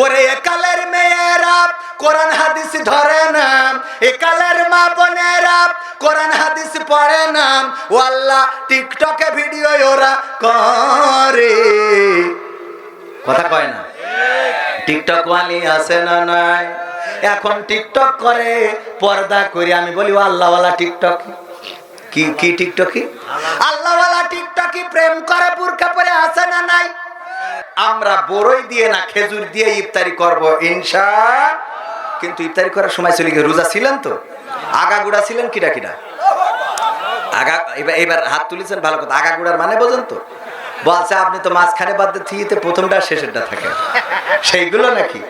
ওরে একালের মেয়েরা কোরআন হাদিস ধরে না, একালের মা বোনেরা কোরআন হাদিস পড়ে না, ও আল্লাহ টিকটকে ভিডিও ওরা করে। কথা কয় না? টিকটক ওয়ালি আছে না নাই? এখন টিকটক করে পর্দা করে। আমি বলি ও আল্লাহওয়ালা টিকটক কি? কি টিকটকি? আল্লাহওয়ালা টিকটকি প্রেম করে বুরকা পরে আছে না নাই? আমরা বড়ই দিয়ে না খেজুর দিয়ে ইফতারি করব ইনশাআল্লাহ। কিন্তু ইফতারি করার সময় চলে গিয়ে রোজা ছিলেন তো? আগাগুড়া ছিলেন কিডা কিডা? আগা এবার হাত তুলেছেন, ভালো কথা। আগাগুড়ার মানে বোঝেন তো? বলছে আপনি তো মাঝখানে বাদ দিয়ে প্রথমটা শেষেরটা থাকে, সেইগুলো নাকি?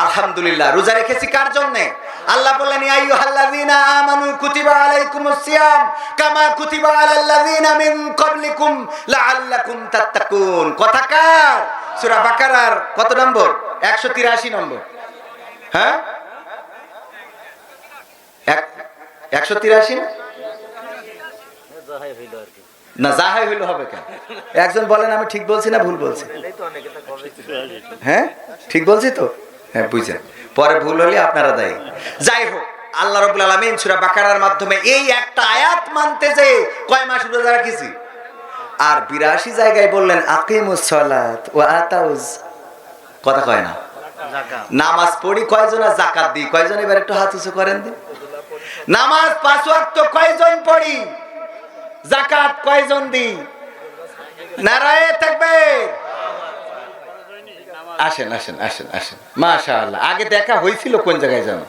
আলহামদুলিল্লাহ। রোজা রেখেছি কার জন্য? আল্লাহ বললেন ইয়া আইয়ুহাল্লাযীনা আমানু কুতিবা আলাইকুমুস সিয়াম কামা কুতিবা আলাল্লাযীনা মিন ক্বাবলিকুম লাআল্লাকুম তাত্তাকুন। কথা কার? সূরা বাকারার কত নম্বর? 183 নম্বর। হ্যাঁ 183 না? জাহাই হইল হবে কেন? একজন বলেন আমি ঠিক বলছি না ভুল বলছি? হ্যাঁ ঠিক বলছি তো? হ্যাঁ বুঝছেন, পরে ভুল হলে আপনারা দায়ী। যাই হোক, আল্লাহ রাব্বুল আলামিন সূরা বাকারার মাধ্যমে এই একটা আয়াত মানতে যে কয় মাস রোজা রাখিছি, আর 82 জায়গায় বললেন আকিমুস সালাত ওয়া আতাউজ। কথা কয় না? নামাজ পড়ি কয়জন আর যাকাত দিই কয়জন? এবার একটু হাত উঁচু করেন দিন। নামাজ 5 ওয়াক্ত কয়জন পড়ি? যাকাত কয়জন দিই? নারায়ে তাকবীর। আসেন আসেন আসেন আসেন, মাশাআল্লাহ। আগে দেখা হয়েছিল কোন জায়গায় জানো?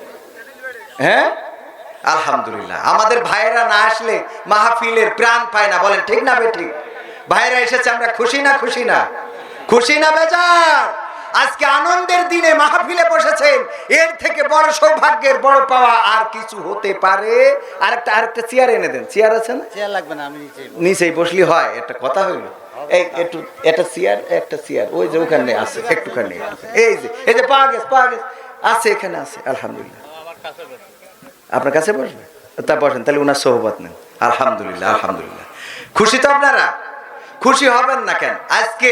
হ্যাঁ আলহামদুলিল্লাহ। আমাদের ভাইয়েরা না আসলে মাহফিলের প্রাণ পায় না। বলেন ঠিক না বেঠিক? ভাইয়েরা এসেছে, আমরা খুশি না? খুশি না? খুশি না বেজার? আজকে আনন্দের দিনে মাহফিলে বসেছেন, এর থেকে বড় সৌভাগ্যের বড় পাওয়া আর কিছু হতে পারে? আরেকটা চেয়ার এনে দেন। চেয়ার আছে না? চেয়ার লাগবে না, আমি নিচেই বসলি হয়। একটা কথা হইল, এই একটু একটা চেয়ার ওই যে ওখানে আছে, একটুখানি। এই যে পাওয়া গেছে আছে, এখানে আছে। আলহামদুলিল্লাহ। আপনার কাছে বসবে? তা বসেন, তাহলে ওনার সোহবত নেন। আলহামদুলিল্লাহ আলহামদুলিল্লাহ। খুশি তো আপনারা? খুশি হবেন না কেন? আজকে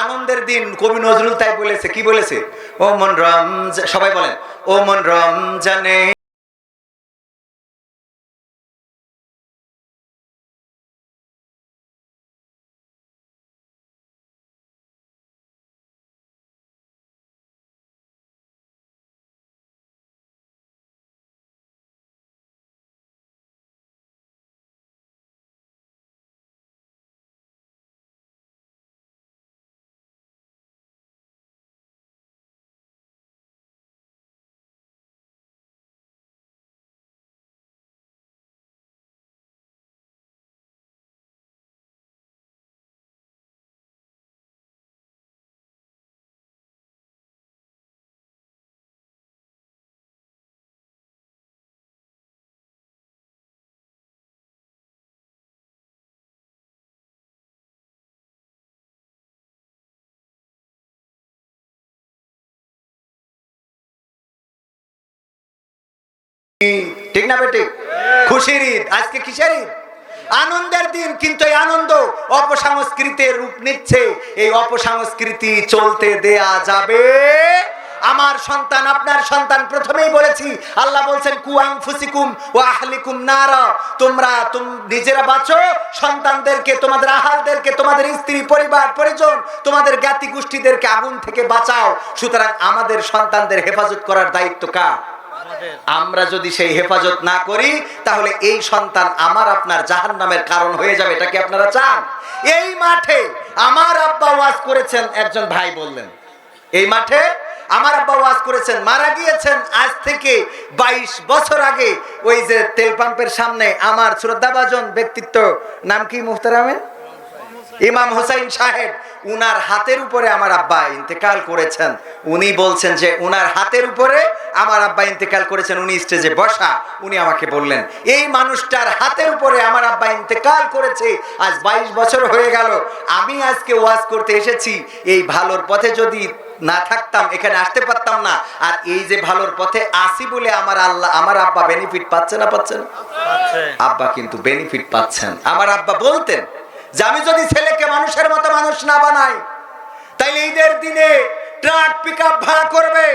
আনন্দের দিন। কবি নজরুল তাই বলেছে। কি বলেছে? ও মন রমজান, সবাই বলেন ও মন রমজানে ঠিক না বেটি? খুশির ঈদ। আজকে কিসের ঈদ? আনন্দের দিন। কিন্তু এই আনন্দ অপসংস্কৃতির রূপ নিচ্ছে। এই অপসংস্কৃতি চলতে দেয়া যাবে? আমার সন্তান, আপনার সন্তান, প্রথমেই বলেছি আল্লাহ বলছেন কু আনফুসিকুম ওয়া আহলিকুম নারা। তোমরা নিজেরা বাঁচো, সন্তানদেরকে, তোমাদের আহালদেরকে, তোমাদের স্ত্রী পরিবার পরিজন, তোমাদের জ্ঞাতি গোষ্ঠীদেরকে আগুন থেকে বাঁচাও। সুতরাং আমাদের সন্তানদের হেফাজত করার দায়িত্ব কার? আমরা যদি সেই হেফাজত না করি তাহলে এই সন্তান আমার আপনার জাহান্নামের কারণ হয়ে যাবে। এটা কি আপনারা চান? এই মাঠে আমার আব্বা ওয়াজ করেছেন, একজন ভাই বললেন এই মাঠে আমার আব্বা ওয়াজ করেছেন, মারা গিয়েছেন আজ থেকে 22 বছর আগে। ওই যে তেল পাম্পের সামনে আমার শ্রদ্ধাভাজন ব্যক্তিত্ব, নাম কি মুহতারামে? ইমাম হুসাইন সাহেব, উনার হাতের উপরে আমার আব্বা ইন্তেকাল করেছেন। উনি বলছেন যে উনার হাতের উপরে আমার আব্বা ইন্তেকাল করেছেন। উনি স্টেজে বসা, উনি আমাকে বললেন এই মানুষটার হাতের উপরে আমার আব্বা ইন্তেকাল করেছে, আজ 22 বছর হয়ে গেল। আমি আজকে ওয়াজ করতে এসেছি, এই ভালোর পথে যদি না থাকতাম এখানে আসতে পারতাম না। আর এই যে ভালোর পথে আসি বলে আমার আব্বা বেনিফিট পাচ্ছে না? পাচ্ছেন? আব্বা কিন্তু বেনিফিট পাচ্ছেন। আমার আব্বা বলতেন যে আমি যদি ছেলেকে মানুষের মতো মানুষ না বানাই, তাইলে ঈদের দিনে ট্রাক পিকআপ ভাড়া করবে,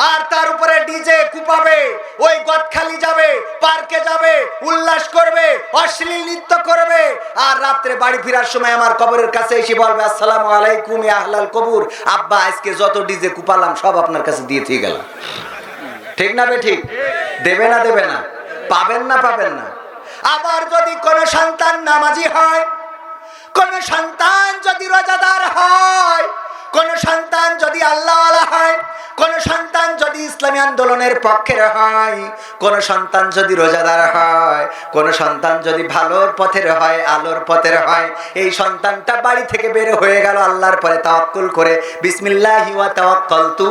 আর তার উপরে ডিজে কুপাবে, ওই গদখালি যাবে, পার্কে যাবে, উল্লাস করবে, অশ্লীল নৃত্য করবে, আর রাত্রে বাড়ি ফেরার সময় আমার কবরের কাছে এসে বলবে আসসালামু আলাইকুম ইয়া আহলাল কবর, আব্বা আজকে যত ডিজে কুপালাম সব আপনার কাছে দিয়ে দিয়ে গেলাম। ঠিক না বে ঠিক? দেবে না দেবে না? পাবেন না পাবেন না? আবার যদি কোন সন্তান নামাজি হয়, কোন সন্তান যদি রোজাদার হয়, কোন সন্তান যদি আল্লাহওয়ালা হয়, কোন সন্তান যদি ইসলামী আন্দোলনের পক্ষের হয়, কোন সন্তান যদি রোজাদার হয়, কোন সন্তান যদি ভালোর পথের হয়, আলোর পথের হয়, এই সন্তানটা বাড়ি থেকে বের হয়ে গেল আল্লাহর পরে তাওয়াক্কুল করে, বিসমিল্লাহি ওয়া তাওয়াক্কালতু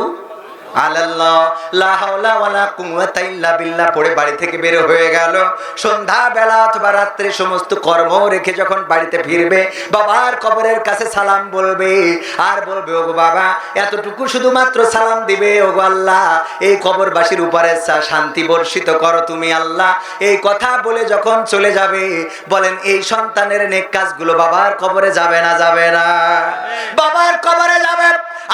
আলাল্লাহ লা হাওলা ওয়ালা কুওয়াতা ইল্লা বিল্লাহ পড়ে বাড়ি থেকে বের হয়ে গেল। সন্ধ্যা বেলা অথবা রাত্রে সমস্ত কর্ম রেখে যখন বাড়িতে ফিরবে, বাবার কবরের কাছে সালাম বলবে, আর বলবে ওগো বাবা, এতটুকু শুধুমাত্র সালাম দিবে, ওগো আল্লাহ এই কবরবাসীর উপরে শান্তি বর্ষিত করো তুমি আল্লাহ। এই কথা বলে যখন চলে যাবে, বলেন এই সন্তানের নেক কাজগুলো বাবার কবরে যাবে না যাবে না? বাবার কবরে যাবে।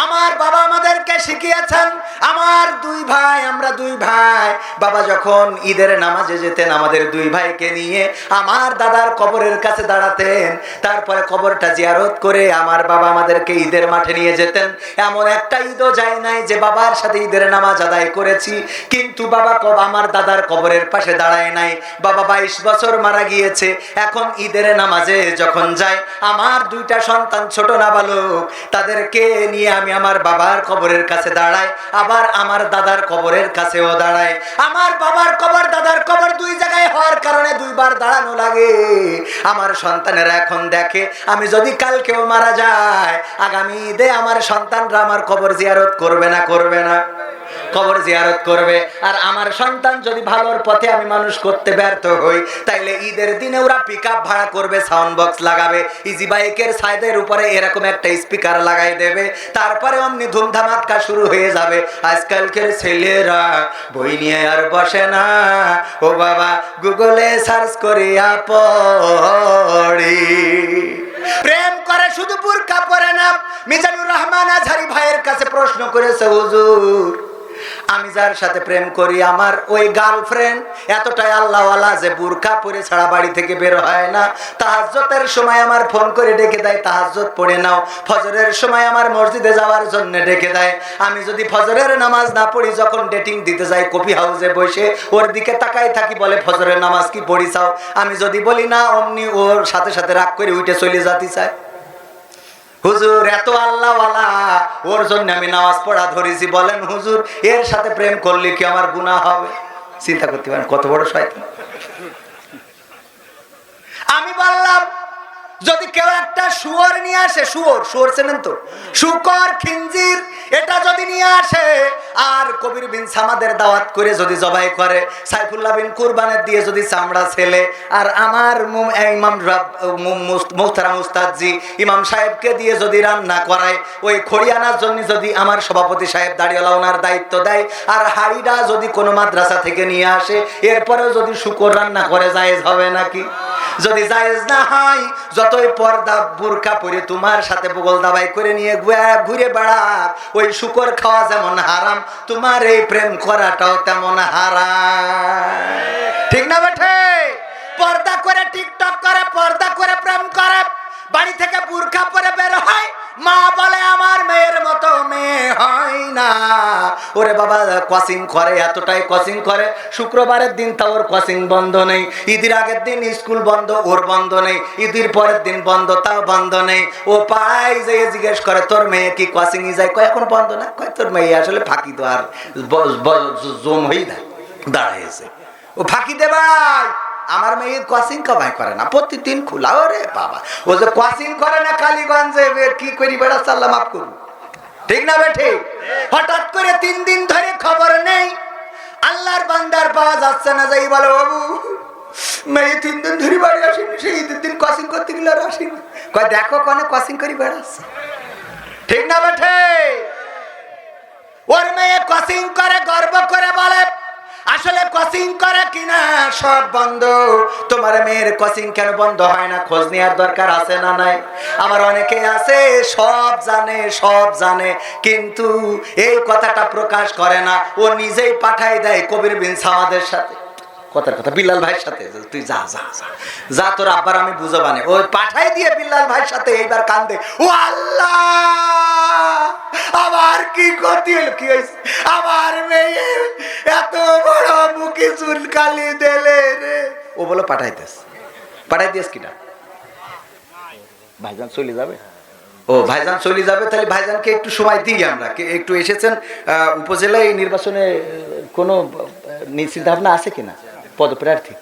আমার বাবা আমাদেরকে শিখিয়েছেন, আমার দুই ভাই, আমরা দুই ভাই, বাবা যখন ঈদের নামাজে যেতেন আমাদের দুই ভাইকে নিয়ে আমার দাদার কবরের কাছে দাঁড়াতেন, তারপরে কবরটা জিয়ারত করে আমার বাবা আমাদেরকে ঈদের মাঠে নিয়ে যেতেন। এমন একটা ঈদও যায় নাই যে বাবার সাথে ঈদের নামাজ আদায় করেছি, কিন্তু বাবা আমার দাদার কবরের পাশে দাঁড়ায় নাই। বাবা 22 বছর মারা গিয়েছে, এখন ঈদের নামাজে যখন যায় আমার দুইটা সন্তান ছোট নাবালক, তাদেরকে নিয়ে আমি আমার বাবার কবরের কাছে দাঁড়াই, আবার আমার দাদার কবরের কাছেও দাঁড়াই। আমার বাবার কবর দাদার কবর দুই জায়গায় হওয়ার কারণে দুইবার দাঁড়ানো লাগে। আমার সন্তানেরা এখন দেখে আমি যদি কালকেও মারা যায়, আগামী ঈদে আমার সন্তানরা আমার কবর জিয়ারত করবে না করবে না? কবর জিয়ারত করবে। আর আমার সন্তান যদি ভালোর পথে আমি মানুষ করতে ব্যর্থ হই, তাইলে ঈদের দিনে ওরা পিকআপ ভাড়া করবে, সাউন্ড বক্স লাগাবে, ইজি বাইকের সাইডের উপরে এরকম একটা স্পিকার লাগাই দেবে, তারপরে অমনি ধুমধামাক্কা শুরু হয়ে যাবে। আজকালকের ছেলেরা বই নিয়ে আর বসে না, ও বাবা গুগলে সার্চ করিয়া পড়ি। প্রেম করে শুধু বুরকা পরে না। মিজানুর রহমান আজহারি ভাইয়ের কাছে প্রশ্ন করেছে, হুজুর আমি যার সাথে প্রেম করি আমার ওই গার্লফ্রেন্ড এতটাই আল্লাহওয়ালা যে বুরকা পরে ছাড়া বাড়ি থেকে বের হয় না, তাহাজ্জুদের সময় আমার ফোন করে ডেকে দেয়, তাহাজ্জুদ পড়ে নাও, ফজরের সময় আমার মসজিদে যাওয়ার জন্য ডেকে দেয়। আমি যদি ফজরের নামাজ না পড়ি, যখন ডেটিং দিতে যাই কফি হাউসে বসে ওর দিকে তাকাই থাকি, বলে ফজরের নামাজ কি পড়ি চাও? আমি যদি বলি না, অমনি ওর সাথে সাথে রাগ করে উঠে চলে যেতে চায়। হুজুর এত আল্লাহওয়ালা, ওর জন্য আমি নামাজ পড়া ধরেছি, বলেন হুজুর এর সাথে প্রেম করলে কি আমার গুনাহ হবে? চিন্তা করতে পারেন কত বড় শয়তান। আমি বললাম যদি কেউ একটা শুয়োর নিয়ে আসে, শুয়োর চেনেন তো, শুকর খিঞ্জির, এটা যদি নিয়ে আসে আর কবির বিন সামাদের দাওয়াত করে যদি জবাই করে, সাইফুল্লাহ বিন কুরবানের দিয়ে যদি চামড়া ছেলে, আর আমার ইমাম মুহতারাম উস্তাদজি ইমাম সাহেবকে দিয়ে যদি রান্না করায়, ওই খড়িয়ানার জন্য যদি আমার সভাপতি সাহেব দাঁড়িয়েলা ওনার দায়িত্ব দেয়, আর হাড়িটা যদি কোনো মাদ্রাসা থেকে নিয়ে আসে, এরপরেও যদি শুকর রান্না করে, জায়েজ হবে নাকি? যদি জায়েজ না হয়, যতই পর্দা বুরকা পরে তোমার সাথে বগল দাবাই করে নিয়ে ঘুরে বেড়া, ওই শুকর খাওয়া যেমন হারাম, তোমার এই প্রেম করাটাও তেমন হারাম। ঠিক না বেঠে? পর্দা করে টিকটক করে, পর্দা করে প্রেম করে, বাড়ি থেকে বুরকা পরে বের হয়, মা বলে আমার মেয়ের মতো মেয়ে হয় না। ওরে বাবা কোচিং করে, এতটাই কোচিং করে, শুক্রবারের দিন তা ওর কোচিং বন্ধ নেই, ঈদের আগের দিন স্কুল বন্ধ, ওর বন্ধ নেই, ঈদের পরের দিন বন্ধ, তাও বন্ধ নেই। ও পাড়ায় যেয়ে জিজ্ঞেস করে তোর মেয়ে কি কোচিং যায়? কয় এখন বন্ধ না। কয় তোর মেয়ে আসলে ফাঁকি তো আর জম হয়ে দাঁড়াইছে, ও ফাঁকি দে ভাই, আমার মেয়ে কোচিং কমাই করে না, প্রতিদিন খোলা। ওরে বাবা ও যে কোচিং করে না কালীগঞ্জে, কি করি বেড়াচ্ছে আল্লাহ মাফ করুন। ঠিক না বেঠে? হঠাৎ করে 3 দিন ধরে খবর নেই, আল্লাহর বান্দার পাওয়া যাচ্ছে না, যাই বলে বাবু মেয়ে 3 দিন ধরে বাড়ি আসেনি, সেই ঈদের দিন কোচিং করতে গেলে আর আসেনি। কয় দেখো কোনে কোচিং করি বেড়াচ্ছে। ঠিক না বেঠে? ওর মেয়ে কোচিং করে গর্ব করে বলে আসলে কোচিং করে কিনা সব বন্ধ। তোমার মেয়ের কোচিং কেন বন্ধ হয় না, খোঁজ নেওয়ার দরকার আছে না নাই? আমার অনেকে আছে সব জানে কিন্তু এই কথাটা প্রকাশ করে না। ও নিজেই পাঠাই দেয় কবির বিন সামাদের সাথে, কথার কথা বিল্লাল ভাইয়ের সাথে, তুই যা যা যা যা, তোর আব্বার আমি বুঝাবানে। ওই পাঠাই দিয়ে বিল্লাল ভাইয়ের সাথে এইবার কান্দে, ও আল্লাহ আমার কি ক্ষতি হলো, কি হয়েছে আমার মেয়ে এত বড় মুখে চুলকালি দিলে রে। ও বলো পাঠাই দিস কিনা, ভাইজান চলে যাবে। ও ভাইজান চলে যাবে, তাহলে ভাইজানকে একটু সময় দিই আমরা। একটু এসেছেন উপজেলায় নির্বাচনে কোনো চিন্তা ভাবনা আছে কিনা পদপ্রার্থী?